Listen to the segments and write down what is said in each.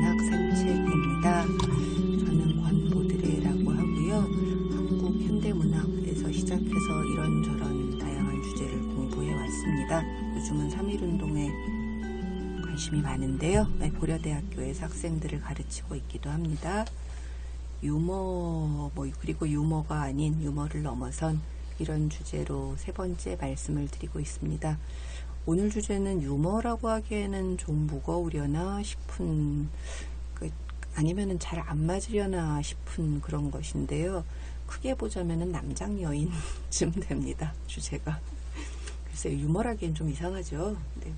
문학 산책입니다. 저는 권보드레라고 하고요. 한국 현대문학에서 시작해서 이런저런 다양한 주제를 공부해 왔습니다. 요즘은 3.1운동에 관심이 많은데요. 고려대학교에서 학생들을 가르치고 있기도 합니다. 유머, 그리고 유머가 아닌 유머를 넘어선 이런 주제로 세 번째 말씀을 드리고 있습니다. 오늘 주제는 유머라고 하기에는 좀 무거우려나 싶은, 아니면은 잘 안 맞으려나 싶은 그런 것인데요. 크게 보자면은 남장 여인쯤 됩니다. 주제가. 글쎄요, 유머라기엔 좀 이상하죠. 네.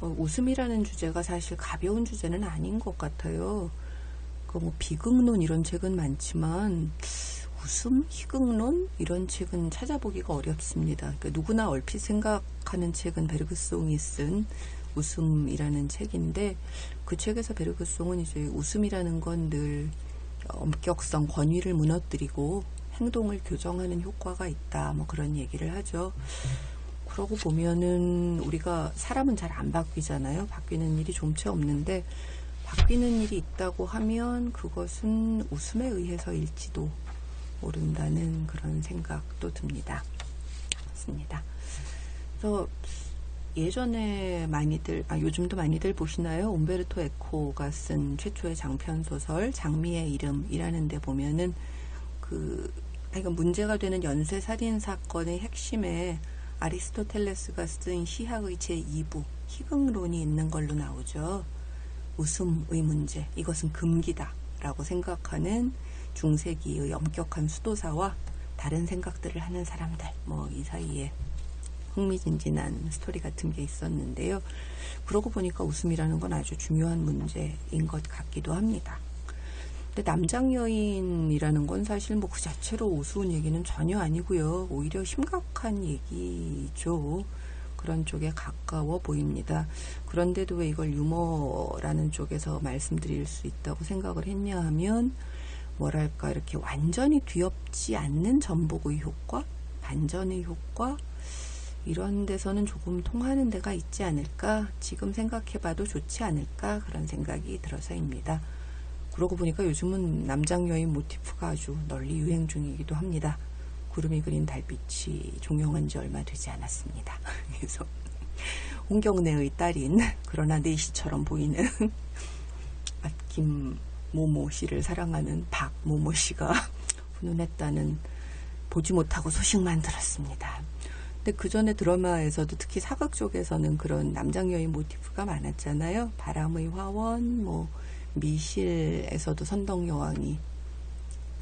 웃음이라는 주제가 사실 가벼운 주제는 아닌 것 같아요. 비극론 이런 책은 많지만 웃음, 희극론 이런 책은 찾아보기가 어렵습니다. 누구나 얼핏 생각하는 책은 베르그송이 쓴 웃음이라는 책인데, 그 책에서 베르그송은 이제 웃음이라는 건 늘 엄격성, 권위를 무너뜨리고 행동을 교정하는 효과가 있다, 그런 얘기를 하죠. 그러고 보면은 우리가 사람은 잘 안 바뀌잖아요. 바뀌는 일이 좀채 없는데, 바뀌는 일이 있다고 하면 그것은 웃음에 의해서일지도 모른다는 그런 생각도 듭니다. 맞습니다. 그래서 예전에 요즘도 많이들 보시나요? 옴베르토 에코가 쓴 최초의 장편소설 장미의 이름이라는 데 보면은 문제가 되는 연쇄살인 사건의 핵심에 아리스토텔레스가 쓴 시학의 제2부 희극론이 있는 걸로 나오죠. 웃음의 문제, 이것은 금기다 라고 생각하는 중세기의 엄격한 수도사와 다른 생각들을 하는 사람들, 이 사이에 흥미진진한 스토리 같은 게 있었는데요. 그러고 보니까 웃음이라는 건 아주 중요한 문제인 것 같기도 합니다. 근데 남장 여인이라는 건 사실 그 자체로 우스운 얘기는 전혀 아니고요. 오히려 심각한 얘기죠. 그런 쪽에 가까워 보입니다. 그런데도 왜 이걸 유머라는 쪽에서 말씀드릴 수 있다고 생각을 했냐 하면, 이렇게 완전히 뒤엎지 않는 전복의 효과, 반전의 효과, 이런 데서는 조금 통하는 데가 있지 않을까, 지금 생각해봐도 좋지 않을까, 그런 생각이 들어서입니다. 그러고 보니까 요즘은 남장 여인 모티프가 아주 널리 유행 중이기도 합니다. 구름이 그린 달빛이 종영한 지 얼마 되지 않았습니다. 그래서 홍경래의 딸인, 그러나 내시처럼 보이는 김모모 씨를 사랑하는 박모모 씨가 훈훈했다는, 보지 못하고 소식만 들었습니다. 근데 그 전에 드라마에서도 특히 사극 쪽에서는 그런 남장 여인 모티프가 많았잖아요. 바람의 화원, 미실에서도 선덕여왕이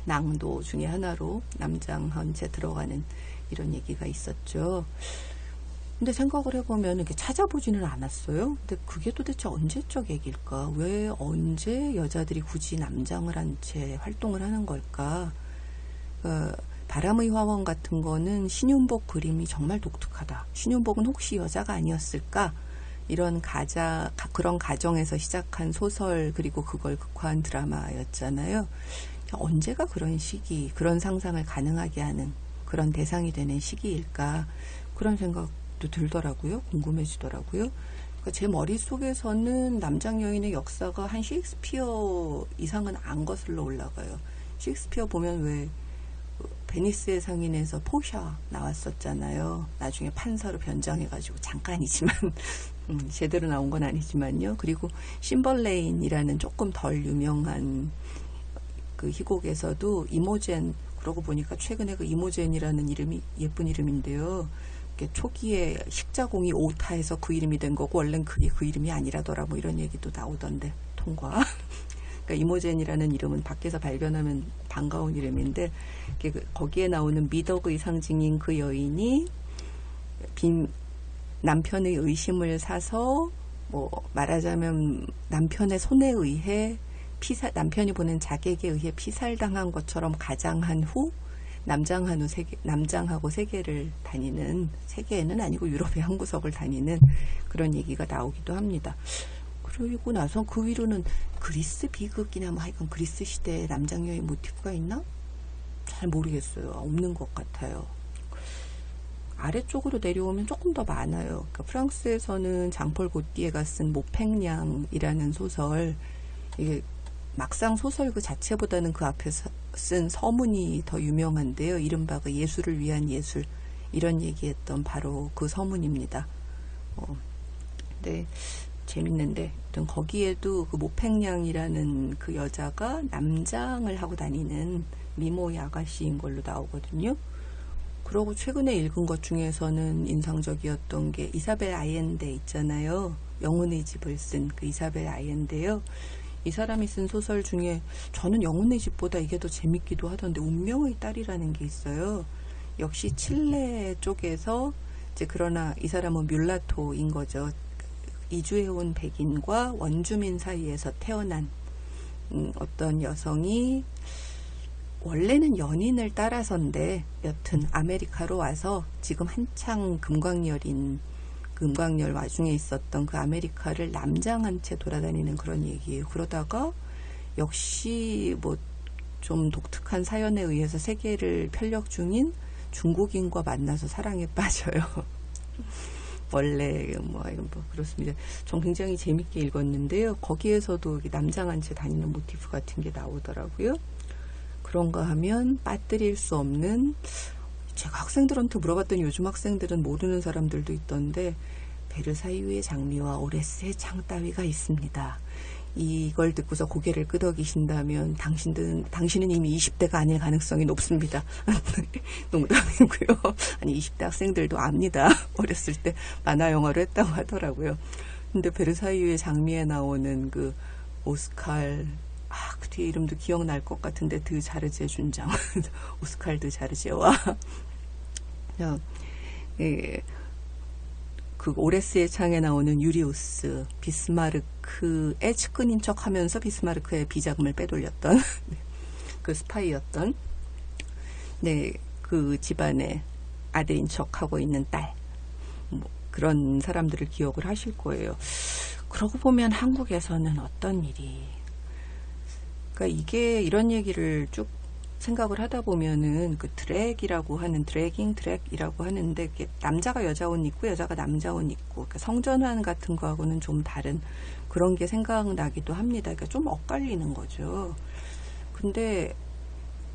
낭도 중에 하나로 남장한 채 들어가는 이런 얘기가 있었죠. 근데 생각을 해보면 이렇게 찾아보지는 않았어요. 근데 그게 도대체 언제적 얘기일까? 왜 언제 여자들이 굳이 남장을 한 채 활동을 하는 걸까? 바람의 화원 같은 거는 신윤복 그림이 정말 독특하다. 신윤복은 혹시 여자가 아니었을까? 그런 가정에서 시작한 소설, 그리고 그걸 극화한 드라마였잖아요. 언제가 그런 상상을 가능하게 하는 그런 대상이 되는 시기일까, 그런 생각도 들더라고요. 궁금해지더라고요. 제 머릿속에서는 남장 여인의 역사가 한 셰익스피어 이상은 안 거슬러 올라가요. 셰익스피어 보면 왜 베니스의 상인에서 포샤 나왔었잖아요. 나중에 판사로 변장해가지고, 잠깐이지만 제대로 나온 건 아니지만요. 그리고 심벌레인이라는 조금 덜 유명한 그 희곡에서도 이모젠, 그러고 보니까 최근에 그 이모젠이라는 이름이 예쁜 이름인데요. 초기에 식자공이 오타해서 그 이름이 된 거고, 원래는 그게 그 이름이 아니라더라, 이런 얘기도 나오던데, 통과. 그러니까 이모젠이라는 이름은 밖에서 발견하면 반가운 이름인데, 거기에 나오는 미덕의 상징인 그 여인이 남편의 의심을 사서, 말하자면 남편의 손에 의해 남편이 보낸 자객에 의해 피살당한 것처럼 가장한 후 남장하고 세계를 다니는, 세계에는 아니고 유럽의 한 구석을 다니는 그런 얘기가 나오기도 합니다. 그리고 나서 그 위로는 그리스 비극이나 하여간 그리스 시대에 남장 여인 모티프가 있나? 잘 모르겠어요. 없는 것 같아요. 아래쪽으로 내려오면 조금 더 많아요. 그러니까 프랑스에서는 장폴 고띠에가 쓴 모팽량이라는 소설, 이게 막상 소설 그 자체보다는 그 앞에 쓴 서문이 더 유명한데요. 이른바 그 예술을 위한 예술, 이런 얘기했던 바로 그 서문입니다. 네, 재밌는데, 거기에도 그 모팽량이라는 그 여자가 남장을 하고 다니는 미모의 아가씨인 걸로 나오거든요. 그러고 최근에 읽은 것 중에서는 인상적이었던 게 이사벨 아옌데 있잖아요. 영혼의 집을 쓴 그 이사벨 아옌데요. 이 사람이 쓴 소설 중에 저는 영혼의 집보다 이게 더 재밌기도 하던데, 운명의 딸이라는 게 있어요. 역시 칠레 쪽에서 이제, 그러나 이 사람은 뮬라토인 거죠. 이주해온 백인과 원주민 사이에서 태어난 어떤 여성이 원래는 연인을 따라서인데 여튼 아메리카로 와서 지금 한창 금광열 와중에 있었던 그 아메리카를 남장한 채 돌아다니는 그런 얘기예요. 그러다가 역시 뭐 좀 독특한 사연에 의해서 세계를 편력 중인 중국인과 만나서 사랑에 빠져요. 원래 뭐 그렇습니다. 전 굉장히 재밌게 읽었는데요. 거기에서도 남장한 채 다니는 모티프 같은 게 나오더라고요. 그런가 하면 빠뜨릴 수 없는, 제가 학생들한테 물어봤더니 요즘 학생들은 모르는 사람들도 있던데, 베르사유의 장미와 오레스의 창 따위가 있습니다. 이걸 듣고서 고개를 끄덕이신다면 당신은 이미 20대가 아닐 가능성이 높습니다. 농담이고요. 아니 20대 학생들도 압니다. 어렸을 때 만화 영화로 했다고 하더라고요. 근데 베르사유의 장미에 나오는 그 오스칼, 그 뒤에 이름도 기억날 것 같은데, 드 자르제 준장 오스칼 드 자르제와 그 오레스의 창에 나오는 유리우스, 비스마르크의 측근인 척 하면서 비스마르크의 비자금을 빼돌렸던 그 스파이였던, 네, 그 집안의 아들인 척 하고 있는 딸, 뭐 그런 사람들을 기억을 하실 거예요. 그러고 보면 한국에서는 어떤 일이, 그러니까 이게 이런 얘기를 쭉 생각을 하다 보면은 그 드랙이라고 하는, 드랙이라고 하는데, 이게 남자가 여자 옷 입고 여자가 남자 옷 입고, 그러니까 성전환 같은 거하고는 좀 다른 그런 게 생각나기도 합니다. 그러니까 좀 엇갈리는 거죠. 근데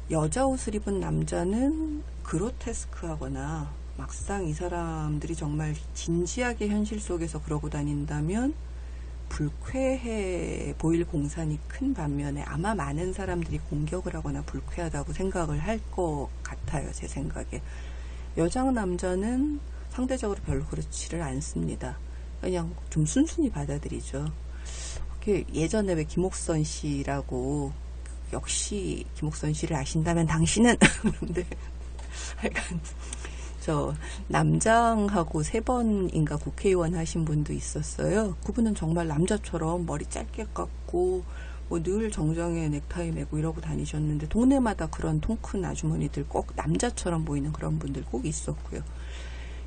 여자 옷을 입은 남자는 그로테스크하거나, 막상 이 사람들이 정말 진지하게 현실 속에서 그러고 다닌다면 불쾌해 보일 공산이 큰 반면에 아마 많은 사람들이 공격을 하거나 불쾌하다고 생각을 할 것 같아요. 제 생각에. 여장 남자는 상대적으로 별로 그렇지를 않습니다. 그냥 좀 순순히 받아들이죠. 예전에 왜 김옥선 씨라고, 역시 김옥선 씨를 아신다면 당신은 그런데 약간 저 남장하고 3번인가 국회의원 하신 분도 있었어요. 그분은 정말 남자처럼 머리 짧게 깎고 뭐 늘 정장에 넥타이 매고 이러고 다니셨는데, 동네마다 그런 통 큰 아주머니들, 꼭 남자처럼 보이는 그런 분들 꼭 있었고요.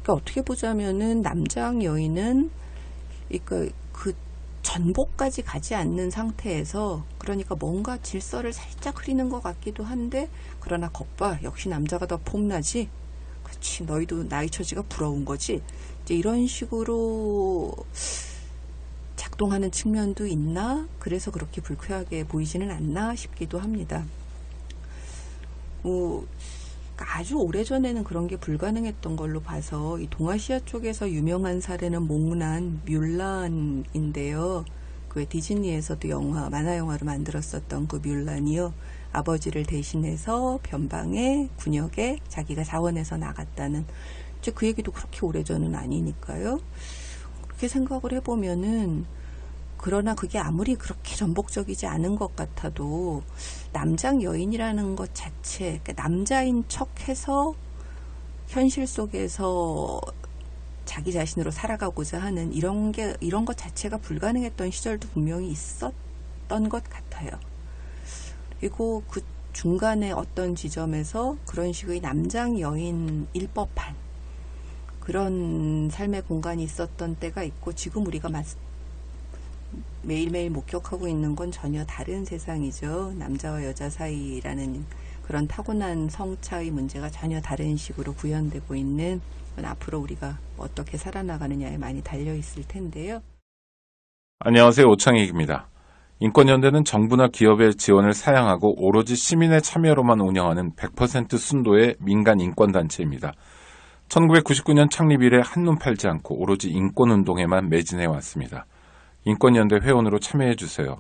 그러니까 어떻게 보자면은 남장 여인은 그러니까 그 전복까지 가지 않는 상태에서, 그러니까 뭔가 질서를 살짝 흐리는 것 같기도 한데, 그러나 겉봐 역시 남자가 더 폼나지, 그렇지 너희도 나이 처지가 부러운 거지, 이제 이런 식으로 작동하는 측면도 있나, 그래서 그렇게 불쾌하게 보이지는 않나 싶기도 합니다. 아주 오래전에는 그런 게 불가능했던 걸로 봐서, 이 동아시아 쪽에서 유명한 사례는 몽란, 뮬란인데요. 그 디즈니에서도 만화 영화로 만들었었던 그 뮬란이요. 아버지를 대신해서 변방에, 군역에 자기가 자원해서 나갔다는, 이제 그 얘기도 그렇게 오래전은 아니니까요. 그렇게 생각을 해보면은, 그러나 그게 아무리 그렇게 전복적이지 않은 것 같아도 남장 여인이라는 것 자체, 그러니까 남자인 척해서 현실 속에서 자기 자신으로 살아가고자 하는 이런 것 자체가 불가능했던 시절도 분명히 있었던 것 같아요. 그리고 그 중간에 어떤 지점에서 그런 식의 남장 여인일 법한 그런 삶의 공간이 있었던 때가 있고, 지금 우리가 매일매일 목격하고 있는 건 전혀 다른 세상이죠. 남자와 여자 사이라는 그런 타고난 성차의 문제가 전혀 다른 식으로 구현되고 있는 건 앞으로 우리가 어떻게 살아나가느냐에 많이 달려있을 텐데요. 안녕하세요. 오창익입니다. 인권연대는 정부나 기업의 지원을 사양하고 오로지 시민의 참여로만 운영하는 100% 순도의 민간 인권단체입니다. 1999년 창립 이래 한눈 팔지 않고 오로지 인권운동에만 매진해 왔습니다. 인권연대 회원으로 참여해주세요.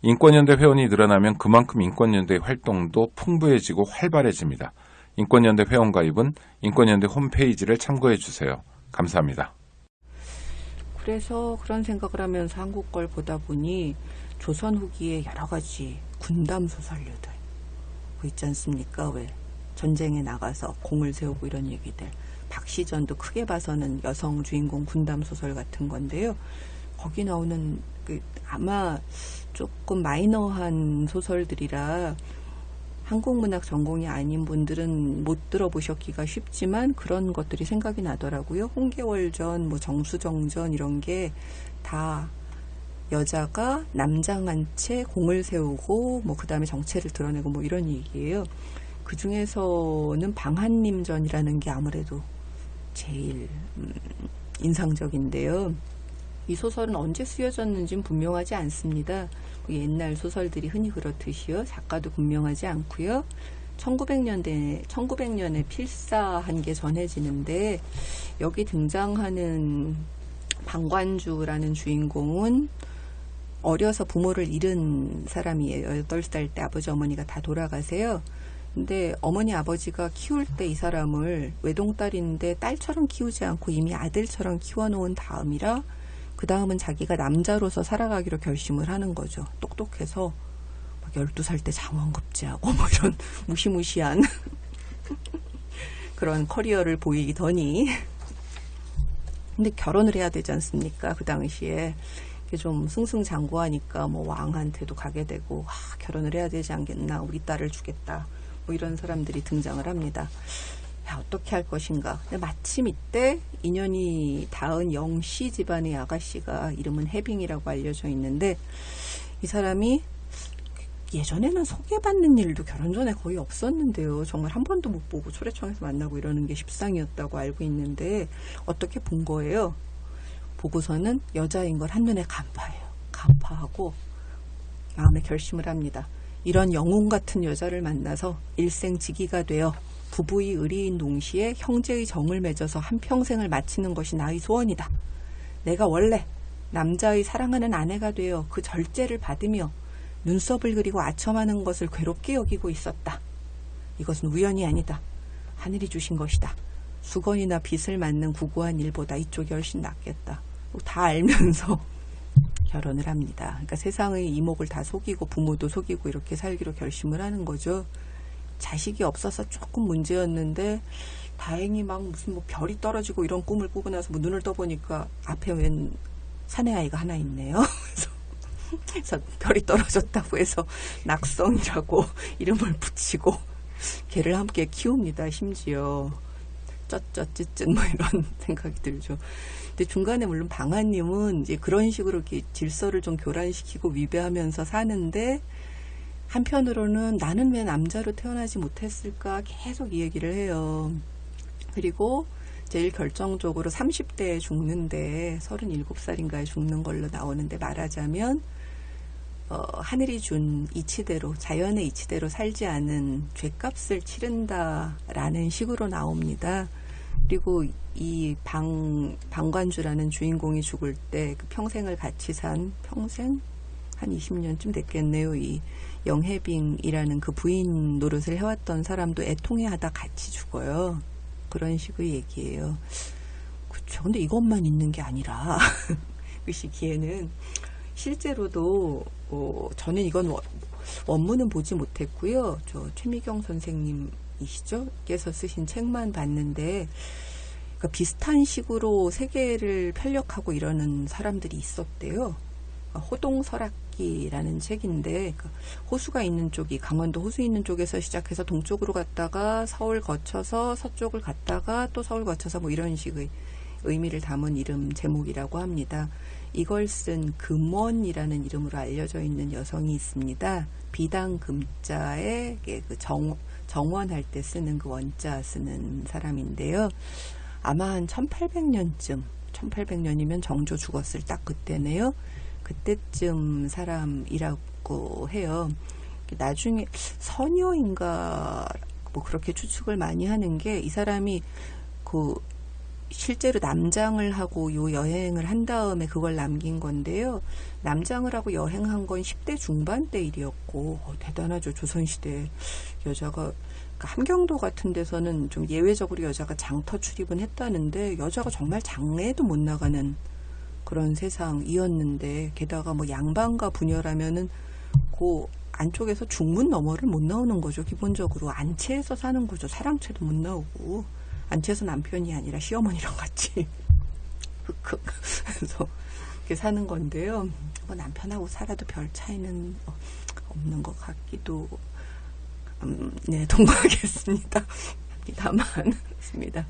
인권연대 회원이 늘어나면 그만큼 인권연대 활동도 풍부해지고 활발해집니다. 인권연대 회원 가입은 인권연대 홈페이지를 참고해주세요. 감사합니다. 그래서 그런 생각을 하면서 한국 걸 보다 보니 조선 후기에 여러 가지 군담 소설류들 있지 않습니까? 왜 전쟁에 나가서 공을 세우고 이런 얘기들. 박시전도 크게 봐서는 여성 주인공 군담 소설 같은 건데요. 거기 나오는 아마 조금 마이너한 소설들이라 한국문학 전공이 아닌 분들은 못 들어보셨기가 쉽지만 그런 것들이 생각이 나더라고요. 홍계월전, 정수정전 이런 게 다 여자가 남장한 채 공을 세우고 그 다음에 정체를 드러내고 이런 얘기예요. 그 중에서는 방한림전이라는 게 아무래도 제일 인상적인데요. 이 소설은 언제 쓰여졌는지는 분명하지 않습니다. 옛날 소설들이 흔히 그렇듯이요. 작가도 분명하지 않고요. 1900년에 필사한 게 전해지는데 여기 등장하는 방관주라는 주인공은 어려서 부모를 잃은 사람이에요. 8살 때 아버지 어머니가 다 돌아가세요. 근데 어머니 아버지가 키울 때 이 사람을 외동딸인데 딸처럼 키우지 않고 이미 아들처럼 키워놓은 다음이라 그 다음은 자기가 남자로서 살아가기로 결심을 하는 거죠. 똑똑해서 12살 때 장원급제하고 이런 무시무시한 그런 커리어를 보이더니 근데 결혼을 해야 되지 않습니까? 그 당시에 좀 승승장구하니까 왕한테도 가게 되고 결혼을 해야 되지 않겠나, 우리 딸을 주겠다 이런 사람들이 등장을 합니다. 어떻게 할 것인가. 근데 마침 이때 인연이 닿은 영씨 집안의 아가씨가 이름은 해빙이라고 알려져 있는데 이 사람이 예전에는 소개받는 일도 결혼 전에 거의 없었는데요. 정말 한 번도 못 보고 초래청에서 만나고 이러는 게 십상이었다고 알고 있는데 어떻게 본 거예요. 보고서는 여자인 걸 한눈에 간파해요. 간파하고 마음에 결심을 합니다. 이런 영웅 같은 여자를 만나서 일생지기가 되어 부부의 의리인 동시에 형제의 정을 맺어서 한평생을 마치는 것이 나의 소원이다. 내가 원래 남자의 사랑하는 아내가 되어 그 절제를 받으며 눈썹을 그리고 아첨하는 것을 괴롭게 여기고 있었다. 이것은 우연이 아니다. 하늘이 주신 것이다. 수건이나 빚을 맞는 구구한 일보다 이쪽이 훨씬 낫겠다. 다 알면서 결혼을 합니다. 그러니까 세상의 이목을 다 속이고 부모도 속이고 이렇게 살기로 결심을 하는 거죠. 자식이 없어서 조금 문제였는데 다행히 무슨 별이 떨어지고 이런 꿈을 꾸고 나서 눈을 떠보니까 앞에 웬 사내아이가 하나 있네요. 그래서 별이 떨어졌다고 해서 낙성이라고 이름을 붙이고 걔를 함께 키웁니다. 심지어 쩌쩌찌쯧 이런 생각이 들죠. 근데 중간에 물론 방아님은 이제 그런 식으로 이렇게 질서를 좀 교란시키고 위배하면서 사는데 한편으로는 나는 왜 남자로 태어나지 못했을까 계속 이 얘기를 해요. 그리고 제일 결정적으로 30대에 죽는데 37살인가에 죽는 걸로 나오는데 말하자면 하늘이 준 이치대로 자연의 이치대로 살지 않은 죄값을 치른다라는 식으로 나옵니다. 그리고 이 방관주라는 주인공이 죽을 때 그 평생을 같이 산 평생 한 20년쯤 됐겠네요. 이 영혜빙이라는 그 부인 노릇을 해왔던 사람도 애통해하다 같이 죽어요. 그런 식의 얘기예요. 그렇죠. 근데 이것만 있는 게 아니라 그 시기에는 실제로도 저는 이건 원문은 보지 못했고요. 저 최미경 선생님이시죠? 께서 쓰신 책만 봤는데 그러니까 비슷한 식으로 세계를 편력하고 이러는 사람들이 있었대요. 호동설악기라는 책인데 호수가 있는 쪽이 강원도 호수 있는 쪽에서 시작해서 동쪽으로 갔다가 서울 거쳐서 서쪽을 갔다가 또 서울 거쳐서 이런 식의 의미를 담은 이름 제목이라고 합니다. 이걸 쓴 금원이라는 이름으로 알려져 있는 여성이 있습니다. 비당 금자에 그 정원할 때 쓰는 그 원자 쓰는 사람인데요. 아마 한 1800년이면 정조 죽었을 딱 그때네요. 그때쯤 사람이라고 해요. 나중에 선녀인가 뭐 그렇게 추측을 많이 하는 게, 이 사람이 그 실제로 남장을 하고 요 여행을 한 다음에 그걸 남긴 건데요. 남장을 하고 여행한 건 10대 중반대 일이었고, 대단하죠. 조선시대 여자가, 그러니까 함경도 같은 데서는 좀 예외적으로 여자가 장터 출입은 했다는데, 여자가 정말 장애도 못 나가는 그런 세상이었는데, 게다가 뭐 양반과 부녀라면은 그 안쪽에서 중문 너머를 못 나오는 거죠. 기본적으로 안채에서 사는 거죠. 사랑채도 못 나오고, 안채에서 남편이 아니라 시어머니랑 같이 흑흑 그래서 이렇게 사는 건데요. 뭐 남편하고 살아도 별 차이는 없는 것 같기도, 네, 동거하겠습니다. 다만 습니다.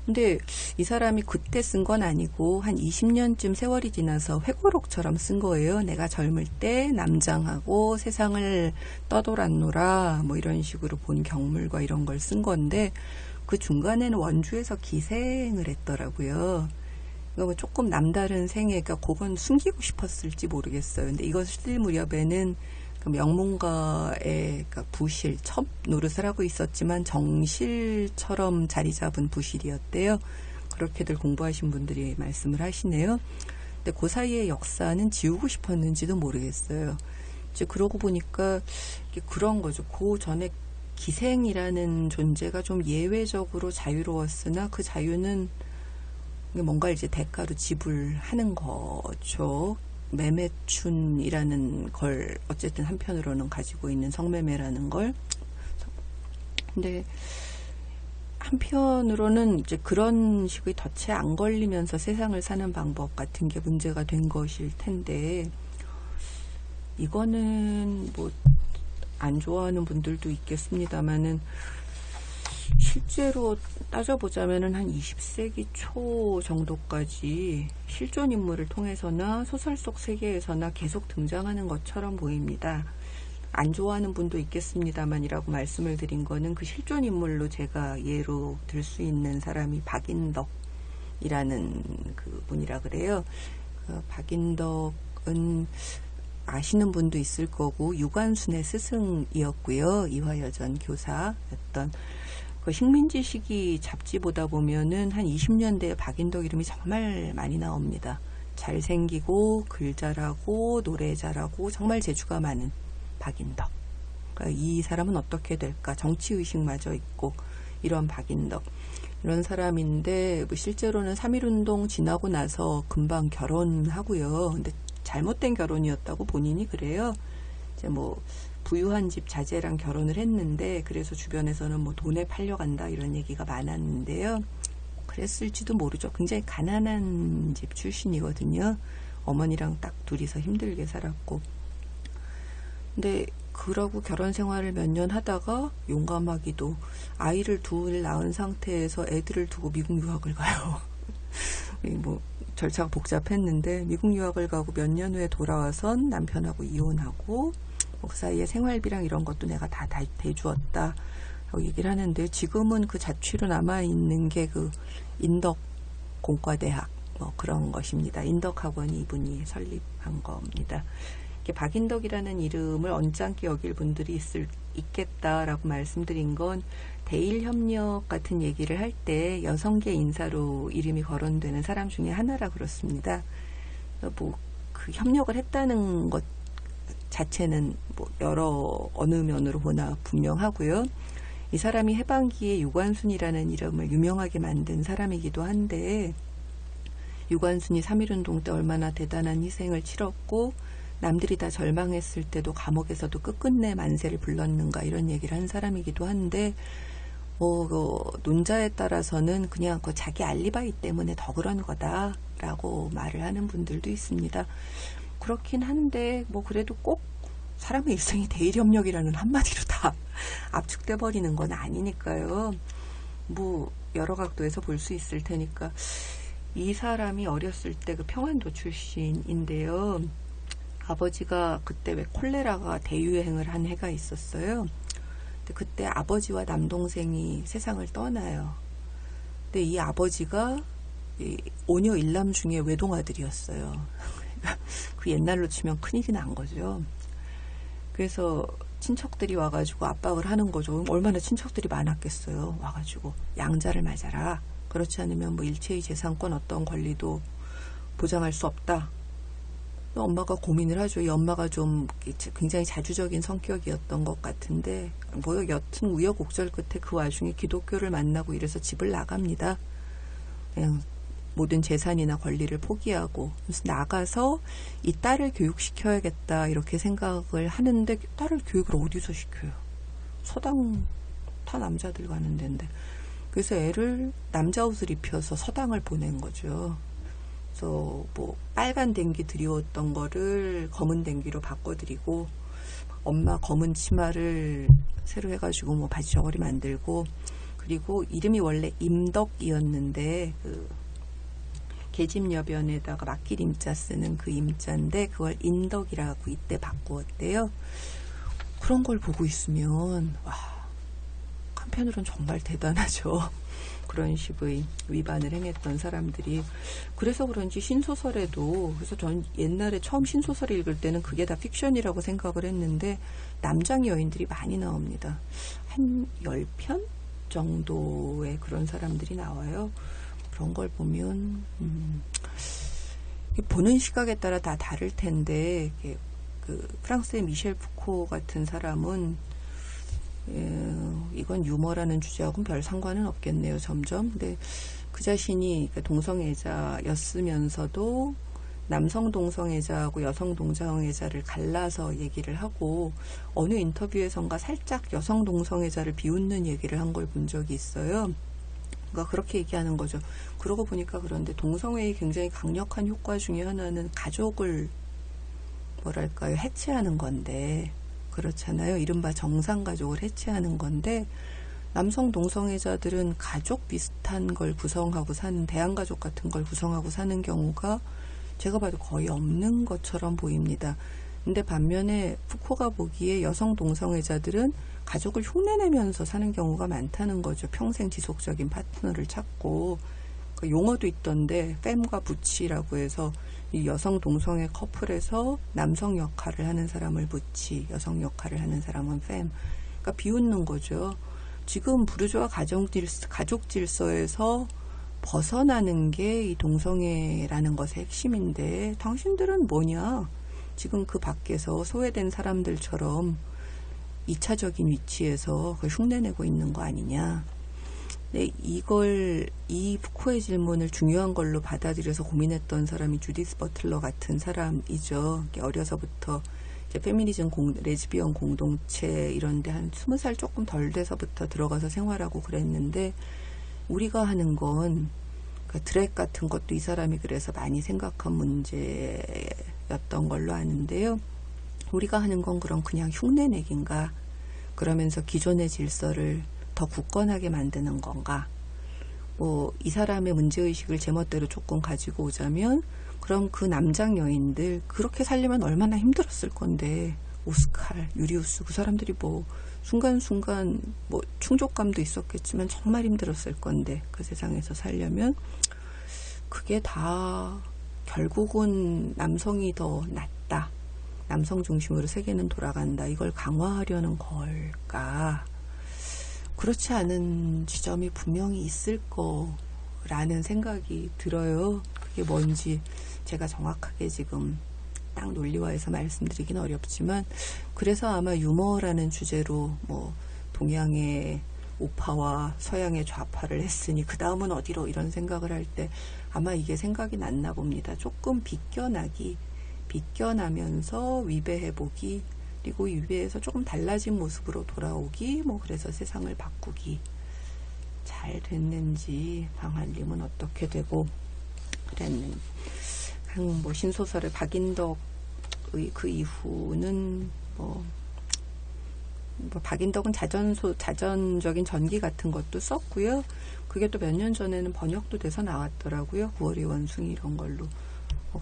근데 이 사람이 그때 쓴 건 아니고 한 20년쯤 세월이 지나서 회고록처럼 쓴 거예요. 내가 젊을 때 남장하고 세상을 떠돌았노라, 뭐 이런 식으로 본 경물과 이런 걸 쓴 건데, 그 중간에는 원주에서 기생을 했더라고요. 뭐 조금 남다른 생애, 그러니까 그건 숨기고 싶었을지 모르겠어요. 근데 이것을 쓸 무렵에는 그 명문가의, 그러니까 부실, 첩 노릇을 하고 있었지만 정실처럼 자리 잡은 부실이었대요. 그렇게들 공부하신 분들이 말씀을 하시네요. 근데 그 사이의 역사는 지우고 싶었는지도 모르겠어요. 이제 그러고 보니까 그런 거죠. 그 전에 기생이라는 존재가 좀 예외적으로 자유로웠으나 그 자유는 뭔가 이제 대가로 지불하는 거죠. 매매춘이라는 걸 어쨌든 한편으로는 가지고 있는, 성매매라는 걸. 근데 한편으로는 이제 그런 식의 덫에 안 걸리면서 세상을 사는 방법 같은 게 문제가 된 것일 텐데, 이거는 뭐 안 좋아하는 분들도 있겠습니다만은, 실제로 따져보자면은 한 20세기 초 정도까지 실존 인물을 통해서나 소설 속 세계에서나 계속 등장하는 것처럼 보입니다. 안 좋아하는 분도 있겠습니다만이라고 말씀을 드린 거는, 그 실존 인물로 제가 예로 들 수 있는 사람이 박인덕이라는 그 분이라 그래요. 박인덕은 아시는 분도 있을 거고, 유관순의 스승이었고요. 이화여전 교사였던. 그 식민지 시기 잡지 보다 보면은 한 20년대에 박인덕 이름이 정말 많이 나옵니다. 잘생기고 글 잘하고 노래 잘하고 정말 재주가 많은 박인덕. 그러니까 이 사람은 어떻게 될까? 정치의식마저 있고 이런 박인덕. 이런 사람인데, 뭐 실제로는 3.1운동 지나고 나서 금방 결혼하고요. 근데 잘못된 결혼이었다고 본인이 그래요. 이제 뭐 부유한 집 자제랑 결혼을 했는데, 그래서 주변에서는 뭐 돈에 팔려간다 이런 얘기가 많았는데요. 그랬을지도 모르죠. 굉장히 가난한 집 출신이거든요. 어머니랑 딱 둘이서 힘들게 살았고. 근데 그러고 결혼 생활을 몇 년 하다가 용감하기도 아이를 둘 낳은 상태에서 애들을 두고 미국 유학을 가요. 뭐 절차가 복잡했는데 미국 유학을 가고 몇 년 후에 돌아와선 남편하고 이혼하고, 그 사이에 생활비랑 이런 것도 내가 다 대주었다 라고 얘기를 하는데, 지금은 그 자취로 남아있는 게 그 인덕 공과대학 뭐 그런 것입니다. 인덕학원이 이분이 설립한 겁니다. 박인덕이라는 이름을 언짢게 여길 분들이 있겠다라고 말씀드린 건, 대일협력 같은 얘기를 할 때 여성계 인사로 이름이 거론되는 사람 중에 하나라 그렇습니다. 뭐 그 협력을 했다는 것 자체는 뭐 어느 면으로 보나 분명하고요. 이 사람이 해방기에 유관순이라는 이름을 유명하게 만든 사람이기도 한데, 유관순이 3.1운동 때 얼마나 대단한 희생을 치렀고 남들이 다 절망했을 때도 감옥에서도 끝끝내 만세를 불렀는가, 이런 얘기를 한 사람이기도 한데, 논자에 따라서는 그냥 그 자기 알리바이 때문에 더 그런 거다라고 말을 하는 분들도 있습니다. 그렇긴 한데, 뭐 그래도 꼭 사람의 일생이 대일협력이라는 한마디로 다 압축돼 버리는 건 아니니까요. 뭐 여러 각도에서 볼 수 있을 테니까. 이 사람이 어렸을 때 그 평안도 출신인데요. 아버지가 그때 왜 콜레라가 대유행을 한 해가 있었어요. 근데 그때 아버지와 남동생이 세상을 떠나요. 근데 이 아버지가 이 오녀 일남 중에 외동아들이었어요. 그 옛날로 치면 큰일이 난 거죠. 그래서 친척들이 와가지고 압박을 하는 거죠. 얼마나 친척들이 많았겠어요. 와가지고 양자를 맞아라. 그렇지 않으면 뭐 일체의 재산권 어떤 권리도 보장할 수 없다. 엄마가 고민을 하죠. 이 엄마가 좀 굉장히 자주적인 성격이었던 것 같은데 뭐 여튼 우여곡절 끝에 그 와중에 기독교를 만나고 이래서 집을 나갑니다. 그냥 모든 재산이나 권리를 포기하고 그래서 나가서 이 딸을 교육시켜야겠다 이렇게 생각을 하는데 딸을 교육을 어디서 시켜요? 서당 다 남자들 가는 데인데 그래서 애를 남자 옷을 입혀서 서당을 보낸 거죠. 그래서 뭐 빨간 댕기 드리웠던 거를 검은 댕기로 바꿔드리고 엄마 검은 치마를 새로 해가지고 뭐 바지 저고리 만들고 그리고 이름이 원래 임덕이었는데 그 계집여변에다가 맡길 임자 쓰는 그 임자인데 그걸 인덕이라고 이때 바꾸었대요. 그런 걸 보고 있으면 와 한편으로는 정말 대단하죠. 그런 식의 위반을 행했던 사람들이 그래서 그런지 신소설에도 그래서 전 옛날에 처음 신소설을 읽을 때는 그게 다 픽션이라고 생각을 했는데 남장 여인들이 많이 나옵니다. 한 10편 정도의 그런 사람들이 나와요. 그런 걸 보면 보는 시각에 따라 다 다를 텐데 그 프랑스의 미셸 푸코 같은 사람은 이건 유머라는 주제하고는 별 상관은 없겠네요. 점점. 근데 그 자신이 동성애자였으면서도 남성 동성애자하고 여성 동성애자를 갈라서 얘기를 하고 어느 인터뷰에선가 살짝 여성 동성애자를 비웃는 얘기를 한 걸 본 적이 있어요. 그러니까 그렇게 얘기하는 거죠. 그러고 보니까 그런데 동성애의 굉장히 강력한 효과 중에 하나는 가족을 뭐랄까요 해체하는 건데 그렇잖아요. 이른바 정상가족을 해체하는 건데 남성 동성애자들은 가족 비슷한 걸 구성하고 사는 대한가족 같은 걸 구성하고 사는 경우가 제가 봐도 거의 없는 것처럼 보입니다. 근데 반면에 푸코가 보기에 여성 동성애자들은 가족을 흉내내면서 사는 경우가 많다는 거죠. 평생 지속적인 파트너를 찾고 그 용어도 있던데 fem과 부치라고 해서 이 여성 동성애 커플에서 남성 역할을 하는 사람을 부치, 여성 역할을 하는 사람은 fem. 그러니까 비웃는 거죠. 지금 부르주아 가족 질서에서 벗어나는 게 이 동성애라는 것의 핵심인데 당신들은 뭐냐? 지금 그 밖에서 소외된 사람들처럼 2차적인 위치에서 그걸 흉내내고 있는 거 아니냐. 네, 이 푸코의 질문을 중요한 걸로 받아들여서 고민했던 사람이 주디스 버틀러 같은 사람이죠. 어려서부터 이제 페미니즘 레즈비언 공동체 이런데 한 20살 조금 덜 돼서부터 들어가서 생활하고 그랬는데 우리가 하는 건 그러니까 드랙 같은 것도 이 사람이 그래서 많이 생각한 문제였던 걸로 아는데요. 우리가 하는 건 그럼 그냥 흉내내기인가? 그러면서 기존의 질서를 더 굳건하게 만드는 건가? 뭐 이 사람의 문제의식을 제멋대로 조금 가지고 오자면 그럼 그 남장 여인들 그렇게 살려면 얼마나 힘들었을 건데 오스칼, 유리우스 그 사람들이 뭐 순간순간 뭐 충족감도 있었겠지만 정말 힘들었을 건데 그 세상에서 살려면 그게 다 결국은 남성이 더 낫다. 남성 중심으로 세계는 돌아간다. 이걸 강화하려는 걸까? 그렇지 않은 지점이 분명히 있을 거라는 생각이 들어요. 그게 뭔지 제가 정확하게 지금 딱 논리화해서 말씀드리긴 어렵지만 그래서 아마 유머라는 주제로 뭐 동양의 우파와 서양의 좌파를 했으니 그 다음은 어디로 이런 생각을 할 때 아마 이게 생각이 났나 봅니다. 조금 비껴나면서 위배해보기 그리고 위배에서 조금 달라진 모습으로 돌아오기 뭐 그래서 세상을 바꾸기 잘 됐는지 방한림은 어떻게 되고 그랬는지 뭐 신소설의 박인덕의 그 이후는 뭐 박인덕은 자전적인 전기 같은 것도 썼고요. 그게 또 몇 년 전에는 번역도 돼서 나왔더라고요. 9월의 원숭이 이런 걸로.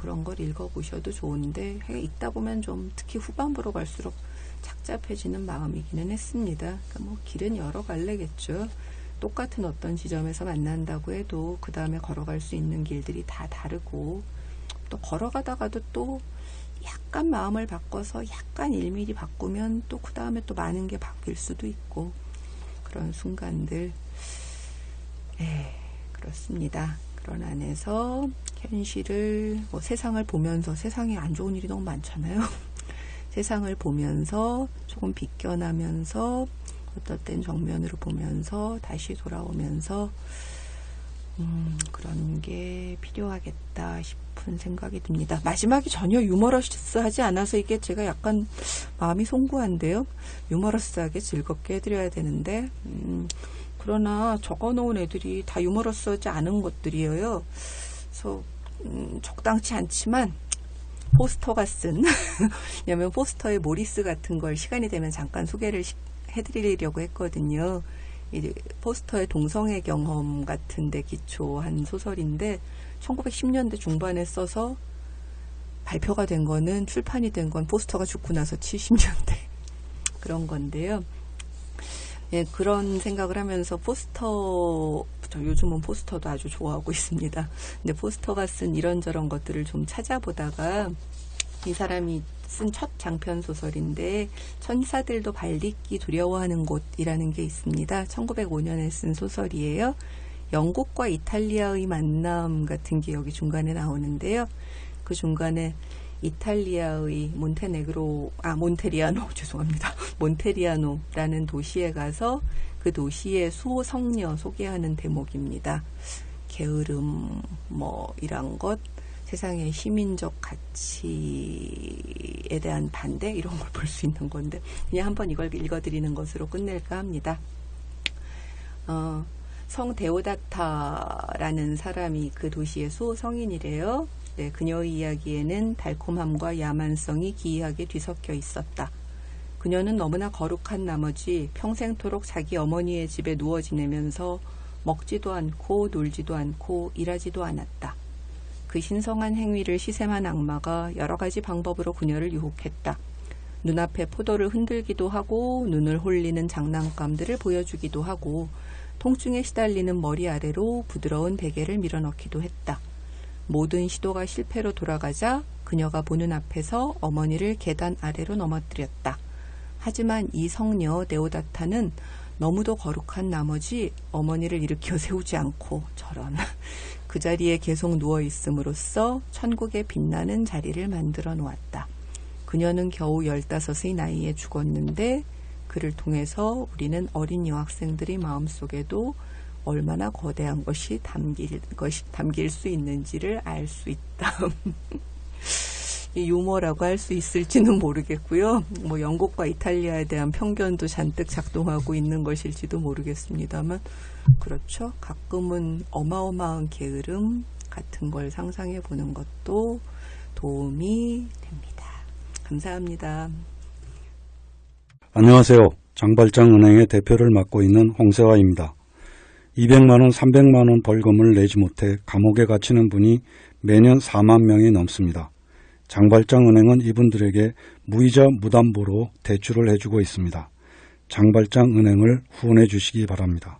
그런 걸 읽어보셔도 좋은데 읽다 보면 좀 특히 후반부로 갈수록 착잡해지는 마음이기는 했습니다. 그러니까 뭐 길은 여러 갈래겠죠. 똑같은 어떤 지점에서 만난다고 해도 그 다음에 걸어갈 수 있는 길들이 다 다르고, 또 걸어가다가도 또 약간 마음을 바꿔서 약간 1mm 바꾸면 또 그 다음에 또 많은 게 바뀔 수도 있고, 그런 순간들. 그렇습니다. 그런 안에서 현실을, 뭐 세상을 보면서, 세상에 안 좋은 일이 너무 많잖아요. 세상을 보면서 조금 비껴나면서, 어떨 땐 정면으로 보면서 다시 돌아오면서 그런 게 필요하겠다 싶은 생각이 듭니다. 마지막이 전혀 유머러스하지 않아서 이게 제가 약간 마음이 송구한데요. 유머러스하게 즐겁게 해드려야 되는데 그러나 적어놓은 애들이 다 유머러스하지 않은 것들이에요. 그래서 적당치 않지만 포스터가 쓴 왜냐면 포스터에 모리스 같은 걸 시간이 되면 잠깐 소개를 해드리려고 했거든요. 이 포스터의 동성애 경험 같은데 기초한 소설인데 1910년대 중반에 써서 발표가 된 거는, 출판이 된 건 포스터가 죽고 나서 70년대 그런 건데요. 그런 생각을 하면서 저 요즘은 포스터도 아주 좋아하고 있습니다. 근데 포스터가 쓴 이런저런 것들을 좀 찾아보다가 이 사람이 쓴 첫 장편 소설인데 천사들도 발딛기 두려워하는 곳이라는 게 있습니다. 1905년에 쓴 소설이에요. 영국과 이탈리아의 만남 같은 게 여기 중간에 나오는데요. 그 중간에 이탈리아의 몬테리아노 죄송합니다. 몬테리아노라는 도시에 가서 그 도시의 수호 성녀 소개하는 대목입니다. 게으름 이런 것, 세상의 시민적 가치에 대한 반대, 이런 걸 볼 수 있는 건데 그냥 한번 이걸 읽어드리는 것으로 끝낼까 합니다. 성 데오다타라는 사람이 그 도시의 수호 성인이래요. 네, 그녀의 이야기에는 달콤함과 야만성이 기이하게 뒤섞여 있었다. 그녀는 너무나 거룩한 나머지 평생토록 자기 어머니의 집에 누워 지내면서 먹지도 않고 놀지도 않고 일하지도 않았다. 그 신성한 행위를 시샘한 악마가 여러 가지 방법으로 그녀를 유혹했다. 눈앞에 포도를 흔들기도 하고 눈을 홀리는 장난감들을 보여주기도 하고 통증에 시달리는 머리 아래로 부드러운 베개를 밀어넣기도 했다. 모든 시도가 실패로 돌아가자 그녀가 보는 앞에서 어머니를 계단 아래로 넘어뜨렸다. 하지만 이 성녀 데오다타는 너무도 거룩한 나머지 어머니를 일으켜 세우지 않고 저런 그 자리에 계속 누워 있음으로써 천국의 빛나는 자리를 만들어 놓았다. 그녀는 겨우 15의 나이에 죽었는데 그를 통해서 우리는 어린 여학생들의 마음속에도 얼마나 거대한 것이 담길 수 있는지를 알 수 있다. 유머라고 할 수 있을지는 모르겠고요. 영국과 이탈리아에 대한 편견도 잔뜩 작동하고 있는 것일지도 모르겠습니다만, 그렇죠. 가끔은 어마어마한 게으름 같은 걸 상상해 보는 것도 도움이 됩니다. 감사합니다. 안녕하세요. 장발장은행의 대표를 맡고 있는 홍세화입니다. 200만원, 300만원 벌금을 내지 못해 감옥에 갇히는 분이 매년 4만 명이 넘습니다. 장발장은행은 이분들에게 무이자 무담보로 대출을 해주고 있습니다. 장발장은행을 후원해 주시기 바랍니다.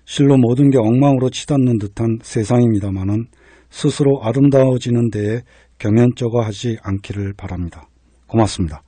실로 모든 게 엉망으로 치닫는 듯한 세상입니다마는 스스로 아름다워지는 데에 경연쩍어 하지 않기를 바랍니다. 고맙습니다.